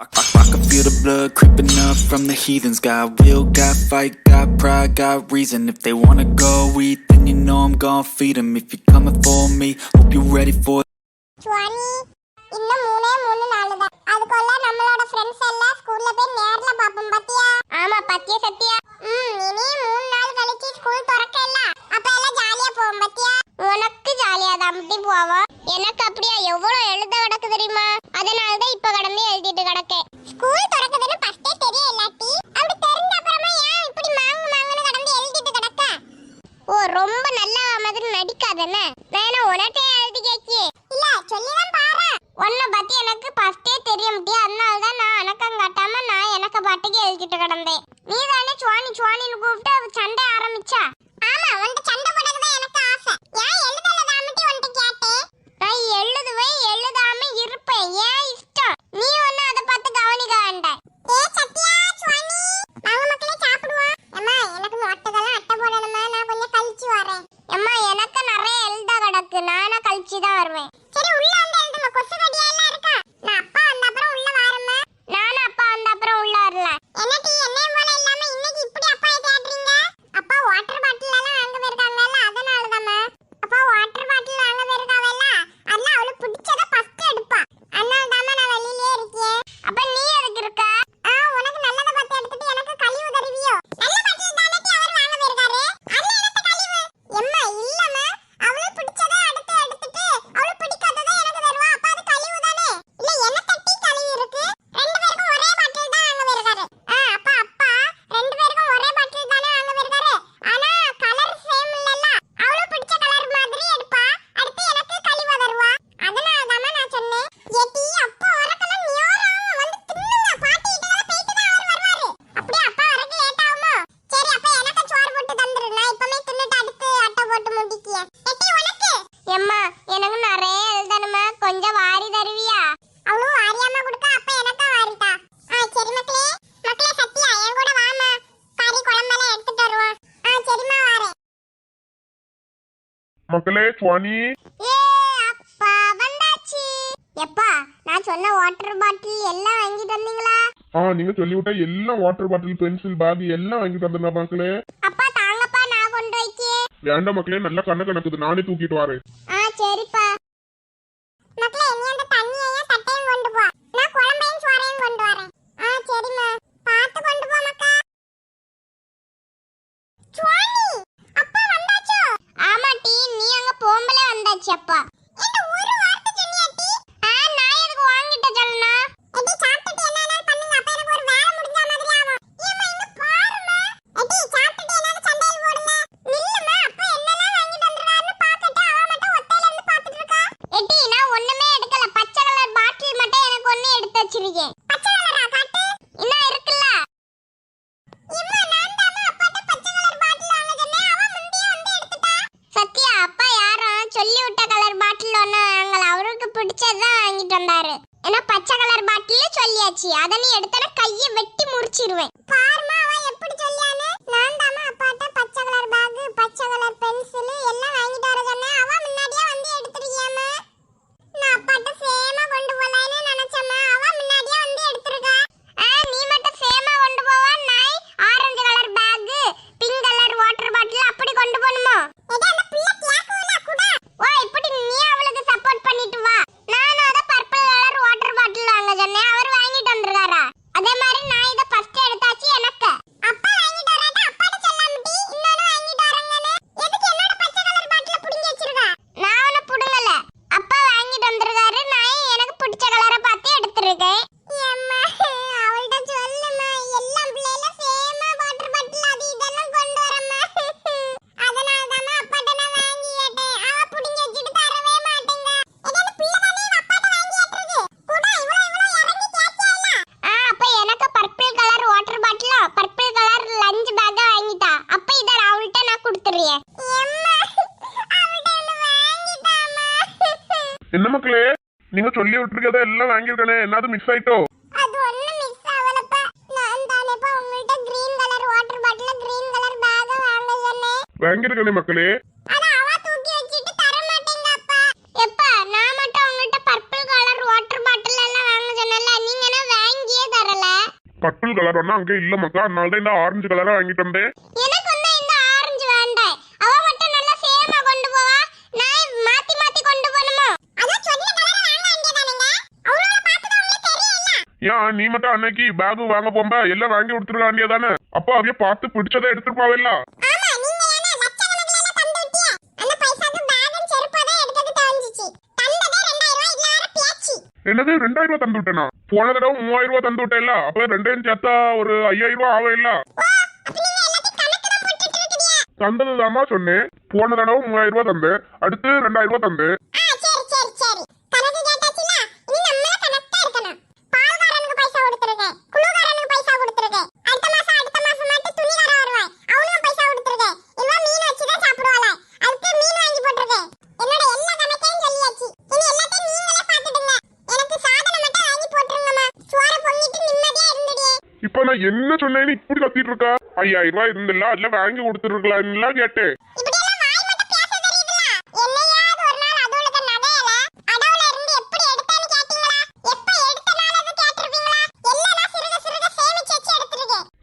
I can feel the blood creeping up from the heathens. Got will, got fight, got pride, got reason. If they wanna go eat, then you know I'm gon' feed them. If you're coming for me, hope you're ready for it. சுவாமி இன்னும் மூணு நாள் தான். அதுக்குள்ள நம்மளோட friends எல்லாம் ஸ்கூல்ல போய் நேர்ல பாப்போம் பாத்தியா? ஆமா பாத்தியா சத்யா? இனி 3 நாள் கழிச்சு ஸ்கூல் திறக்கல. அப்ப எல்லாம் ஜாலியா போவோம் பாத்தியா? உனக்கு ஜாலியா தான் அப்படி போவோம். எனக்கு அப்படியே எவ்வளவு எழுத கிடக்கு தெரியுமா? அதனால தான் இப்ப கடந்து எழுதிட்டு கிடக்கேன். ஸ்கூல் திறக்குதுன்னு ஃபர்ஸ்டே தெரியலாட்டி அப்படி தெரிஞ்ச அப்புறமா ஏன் இப்படி மாங்குன்னு கடந்து எழுதிட்டு கிடக்க? ஓ ரொம்ப நல்லா மாதிரி நடிக்காதேன்னு. நான் உனட்டே எழுதி கேக்கியே. இல்ல சொல்லிதான் பாரு. உன்னை பத்தி எனக்கு ஃபர்ஸ்டே தெரிய முடியும். அதனால தான் நான் அணக்கம் காட்டாம நான் எனக்கு பாட்டுக்கு எழுதிட்டு கிடந்தேன். நீ தானே சுவானின்னு கூப்பிட்டு சண்டை ஆரம்பிச்சா? ஆமா உன்கிட்ட சண்டை போடுறது தான் எனக்கு ஆசை. ஏன் எழுதலதாமட்டி உன்கிட்ட கேட்டேன். நான் எழுதாம இருப்பேன். ஏன் இஷ்டம். நீ ஒண்ணு அதை பார்த்து கவனிக்க வேண்டாம். சத்யா சுவானி வாங்க மக்களே சாப்பிடுவோம். அம்மா எனக்கு மொட்டைதெல்லாம் அட்டை போடணுமா? நான் கொஞ்சம் கழிச்சு வரேன். அம்மா எனக்கு நிறைய எழுத கிடக்கு. நானா கழிச்சு தான் வருவேன். சரி உள்ள வந்து எழுதுமா. கொசு கடியா எல்லாம் இருக்கா? நான் அப்பா வந்த அப்புறம் உள்ள வரேம்மா. நானும் அப்பா வந்த அப்புறம் உள்ள வரல. என்ன டீ என்னையும் போல இல்லாம இன்னைக்கு இப்படி அப்பாயை தேடுறீங்க? அப்பா வாட்டர் பாட்டில் எல்லாம் வாங்க போயிருக்காங்கல்ல அதனால தாம்மா. அப்பா வாட்டர் பாட்டில் வாங்க போயிருக்காவல்ல அதெல்லாம் அவளுக்கு பிடிச்சத ஃபர்ஸ்ட் எடுப்பா. அதனால தாம்மா நான் வெளியிலே இருக்கேன். அப்ப நீ எதுக்கு இருக்க? உனக்கு நல்லத பார்த்து எடுத்துட்டு எனக்கு கழிவு தருவியோ? நல்ல பாட்டில் தானே அவர் வாங்க போயிருக்காரு. அதுல எனக்கு கழிவு. எம்மா இல்லம்மா அவளுக்கு பிடிச்சத எடுத்துட்டு அவளுக்கு பிடிக்காதத எனக்கு தருவா. அப்ப அது கழிவு தானே? இல்ல என்ன தட்டி கழிவு இருக்கு? ரெண்டு பேருக்கும் ஒரே பாட்டில் தான் வாங்க போயிருக்காரு. அப்பா ரெண்டு பேருக்கும் ஒரே பாட்டில் தானே வாங்க போயிருக்காரு. ஆனா கலர் சேம் இல்லல்ல. அவளுக்கு பிடிச்ச கலர் மாதிரி எடுப்பா. அடுத்து எனக்கு கழிவு தருவா. அதனால தான் நான் சொன்னேன். ஏடி அப்பா வரக்கல நியோரம் வந்து தின்னுங்க. பாட்டி கிட்ட போயிட்டு தான் அவர் வருவாரு. அப்படியே அப்பா வரக்கு லேட் ஆகுமா? சரி அப்ப எனக்கு சோறு போட்டு தந்துரு. நான் இப்பமே தின்னுட்டு அடுத்து அட்டை போட்டு முடிக்கியே. ஏடி உனக்கு? எம்மா எனக்கு நிறைய எழுதணுமா. கொஞ்சம் வாரி தருவியா? அவளும் வாரியாம கொடுக்க அப்ப எனக்கா வாரிட்டா. சரி மக்களே சத்யா என் கூட வாமா. கறி குழம்பெல்லாம் எடுத்துட்டு வருவோம். சரிம்மா வரேன். மக்களே சுவானி அப்பா வந்தாச்சு. எப்பா நான் சொன்ன வாட்டர் பாட்டில் எல்லாம் வாங்கிட்டு வந்தீங்களா? நீங்க சொல்லி விட்டா எல்லாம் வாட்டர் பாட்டில் பென்சில் பேக் எல்லாம் வாங்கி தந்துடா மக்களே. அப்பா தாங்கப்பா நான் கொண்டு வைக்கேன். வேண்டாம் மக்களே நல்ல கணக்குது நானே தூக்கிட்டு வரேன். சரிப்பா. மக்களே நீ அந்த தண்ணியையும் தட்டையும் கொண்டு போ. நான் குழம்பையும் சோறையும் கொண்டு வரேன். சரிம்மா பார்த்து கொண்டு போ மக்கா. சுவானி அப்பா வந்தாச்சோ? ஆமா டி நீ அங்க போம்பலே வந்தாச்சு அப்பா. இந்த ஒரு வார்த்தை சொன்னியா டி? நான் எதுக்கு வாங்கிட்ட சொல்லனா? எடி சாப்பிட்டு என்னன்னா பண்ணுங்க. அப்ப எனக்கு ஒரு வேலை முடிஞ்ச மாதிரி ஆகும். ஏம்மா இங்க பாருமா. எடி சாப்பிட்டு என்னன்னா சண்டையில் போடுங்க. நில்லுமா அப்பா என்னலாம் வாங்கி தந்துறாருன்னு பாக்கட்ட. அவ மட்டும் ஒத்தையில இருந்து பாத்துட்டு இருக்கா. எடி நான் ஒண்ணுமே எடுக்கல. பச்சை கலர் பாட்டில் மட்டும் எனக்கு ஒண்ணு எடுத்து வச்சிருக்கேன். பச்சை கலரா காட்டு. இன்னும் இருக்குல்ல? இம்மா நான் தாமா அப்பாட்ட பச்சை கலர் பாட்டில் வாங்க சொன்னேன். அவ முண்டியே வந்து எடுத்துட்டா. சத்யா அப்பா யாரும் சொல்லி விட்ட கலர் பாட்டில் ஒண்ணு வாங்கல. அவருக்கு பிடிச்சதான் வாங்கிட்டு வந்தாரு. ஏன்னா பச்சை கலர் பாட்டில் சொல்லியாச்சு. அத நீ எடுத்தனா கையை வெட்டி முறிச்சிடுவேன். பாருமா அவ எப்படி சொல்லியானே. நான் தாமா அப்பாட்ட பச்சை கலர் பேக் பச்சை கலர் பென்சில் எல்லாம் வாங்கிட்டு வர சொன்னேன். அவ முன்னாடியே வந்து எடுத்துறியாமா. நான் அப்பாட்ட சேமா கொண்டு போலான்னு நினைச்சேம்மா. அவ முன்னாடியே வந்து எடுத்துருக்கா. நீ மட்டும் சேமா கொண்டு போவா. நாய் orange colour bag pink colour water bottle அப்படி கொண்டு போணுமோ? ஏடா அந்த பிள்ளை கேக்குவல குடா. இப்படி நீ அவளுக்கு சப்போர்ட் பண்ணிட்டு வா. நானும் அத பர்பிள் கலர் வாட்டர் பாட்டில் வாங்க சொன்னேன். அவர் வாங்கிட்டு வந்திருக்காரா? அதே மாதிரி நான் இத ஃபர்ஸ்ட் எடுத்தாச்சு எனக்கு. அப்பா வாங்கிட்டு வராத அப்பாட்ட சொல்லாமட்டி இன்னொரு வாங்கிட்டு வரங்கனே. எதுக்கு என்னோட பச்சை கலர் பாட்டில புடிங்கி வச்சிருக்கா? நான் ஒண்ணு புடுங்கல. அப்பா வாங்கிட்டு வந்திருக்காரு. நான் எனக்கு பிடிச்ச கலரை பார்த்து எடுத்துருக்கேன். அம்மா அவள்ட்ட சொல்லுமா. எல்லா பிள்ளைல சேமா வாட்டர் பாட்டில் அது இதெல்லாம் கொண்டு வரமா. அதனால தான் அப்பாட்ட நான் வாங்கி கேட்டேன். அவ புடிங்கி வச்சிட்டு தரவே மாட்டேங்க. ஏடா பிள்ளை தானே அப்பாட்ட வாங்கி கேட்றது. குடா இவ்வளவு இறங்கி கேட்கல. அப்ப எனக்கு purple colour water bottle purple colour lunch bag வாங்கிட்டா. அப்ப இத அவள்ட்ட நான் கொடுத்துறேன். அம்மா அவள்ட்ட வாங்கிட்டாமா. என்ன மக்களே நீங்க சொல்லி விட்டுருக்கத எல்லாம் வாங்கியிருக்கனே. என்னது மிஸ் ஆயிட்டோ? அது ஒண்ணு மிஸ் ஆவலப்பா. நான் தானேப்பா உங்கள்ட்ட green colour water bottle green colour bag வாங்க சொன்னேன். வாங்கியிருக்கனே மக்களே. அத அவ தூக்கி வச்சிட்டு தர மாட்டேங்க அப்பா. எப்பா நான் மட்டும் உங்கள்ட்ட பர்பிள் கலர் வாட்டர் பாட்டில் எல்லாம் வாங்க சொன்னல. நீங்க என்ன வாங்கியே பர்பிள் கலர் ஒன்னா அங்கே இல்ல மக்கா, அதனால தான் இந்த ஆரஞ்சு கலரா வாங்கிட்டு வந்தேன். எனக்கு வந்து இந்த ஆரஞ்சு வேண்டாம். அவ மட்டும் நல்லா சேமா கொண்டு போவா, நான் மாத்தி மாத்தி கொண்டு போணுமா? அத சொன்ன கலர் வாங்க வேண்டியதானங்க. அவளோட பார்த்தது உங்களுக்கு தெரியல. ஏன் நீ மட்டும் அன்னைக்கு பேக் வாங்க போம்ப எல்லாம் வாங்கி கொடுத்துருக்க வேண்டியதானே? அப்போ அவைய பார்த்து பிடிச்சதை எடுத்துட்டு போவல்ல. ஆமா, நீங்க ஏனா லட்சக்கணக்கில தந்து விட்டியா? அந்த பைசாக்கு பேக் செருப்பு தான் எடுத்துட்டு தந்துச்சு. தந்ததே 2000 இல்ல வேற பேச்சு. என்னது 2000 ரூபாய் தந்து விட்டேனா? போன தடவை 3000 ரூபாய் தந்து விட்டேன்ல, அப்ப ரெண்டையும் சேர்த்தா ஒரு 5000 ரூபாய் ஆகல. தந்ததுதாமா சொன்னேன். போன தடவை 3000 ரூபாய் தந்து, அடுத்து 2000 ரூபாய் தந்து. சரி கணக்கு கேட்டாச்சுல, இனி நம்மள கணக்கா இருக்கணும். பால்காரனுக்கு பைசா கொடுத்துருக்கேன், குளுகாரனுக்கு பைசா கொடுத்துருக்கேன். அடுத்த மாசம் மட்டும் துணிகார வருவாய், அவனுக்கு பைசா கொடுத்துருக்கேன். இவ மீன் வச்சு தான் சாப்பிடுவாள, அதுக்கு மீன் வாங்கி போட்டுருக்கேன். என்னோட எல்லா கணக்கையும் சொல்லியாச்சு. இனி எல்லாத்தையும் நீங்களே பாத்துடுங்க. எனக்கு சாதனை மட்டும் வாங்கி போட்டுருங்கம்மா. சோற பொங்கிட்டு நிம்மதியா இருந்துடியே. இப்ப நான் என்ன சொன்னேன்னு இப்படி கத்திட்டு இருக்கா? 5000 ரூபாய் இருந்தில்ல, அதுல வாங்கி கொடுத்துருக்கலாம் கேட்டேன்.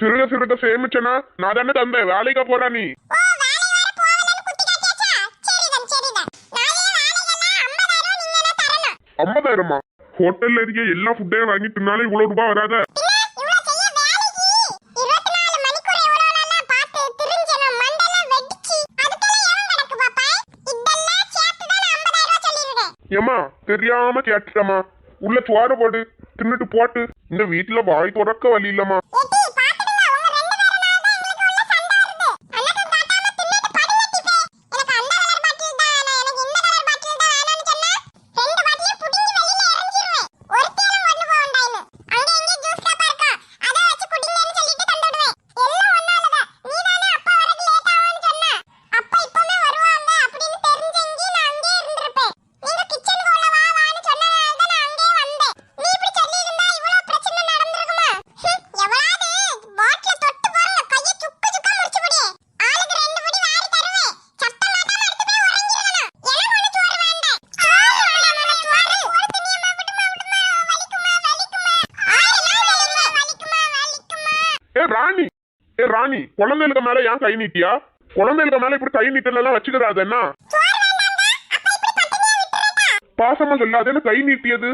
சிறுக சிறுக சேமிச்சனா நான் தானே தந்தேன், வேலைக்கா போறா நீ? 50,000மா? ஹோட்டல்ல இருக்க எல்லா ஃபுட்டையும் வாங்கி தின்னாலும் இவ்வளவு ரூபாய் வராத. ஏமா தெரியாம கேட்டுட்டமா, உள்ள சோறு போடு தின்னுட்டு போட்டு. இந்த வீட்டுல வாய் துறக்க வழி இல்லம்மா. ராணி, குழந்தைகளுக்கு மேல ஏன் கை நீட்டியா? குழந்தைகளுக்கு மேல இப்படி கை நீட்டலாம் வச்சுக்கிறாது என்ன? பாசமா சொல்லாதேன்னு கை நீட்டியது.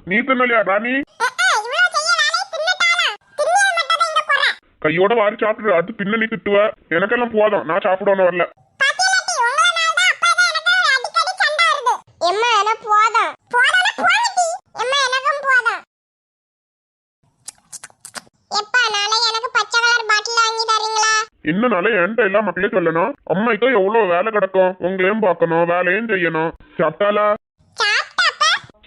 நீ தின்னலையா ராணி? கையோட வாரி சாப்பிட்டு அது பின்ன நீ திட்டுவ. எனக்கெல்லாம் போதும், நான் சாப்பிடணும் வரல. என்னனால என்கிட்ட எல்லா மக்களையும் சொல்லணும். அம்மாய்க்கு எவ்வளவு வேலை கிடக்கும், உங்களையும் பார்க்கணும், வேலையும் செய்யணும். சாப்பிட்டாலா?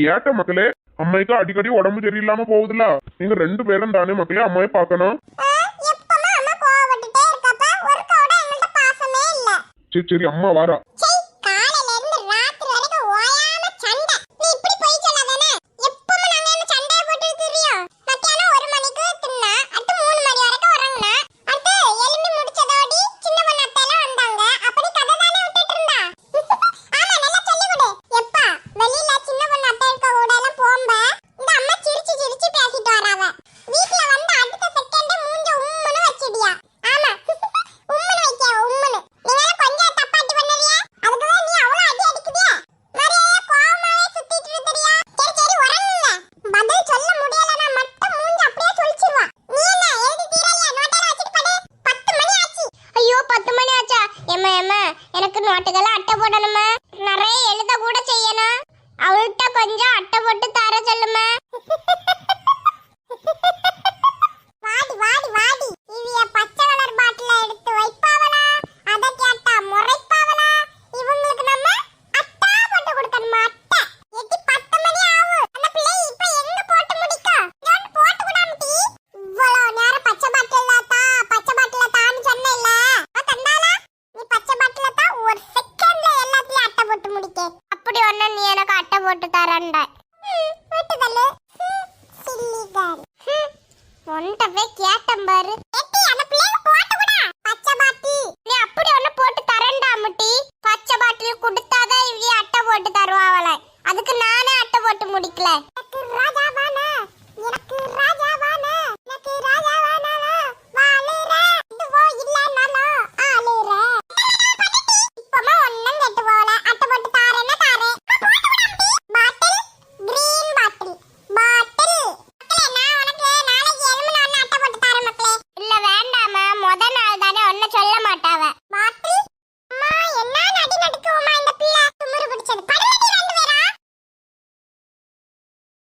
கேட்ட மக்களே, அம்மாய்க்கு அடிக்கடி உடம்பு சரியில்லாம போகுதுல, நீங்க 2 பேரும் தானே மக்களே அம்மாவை பார்க்கணும். சரி அம்மா வாரா. இப்பவே கேட்டேன் பாரு.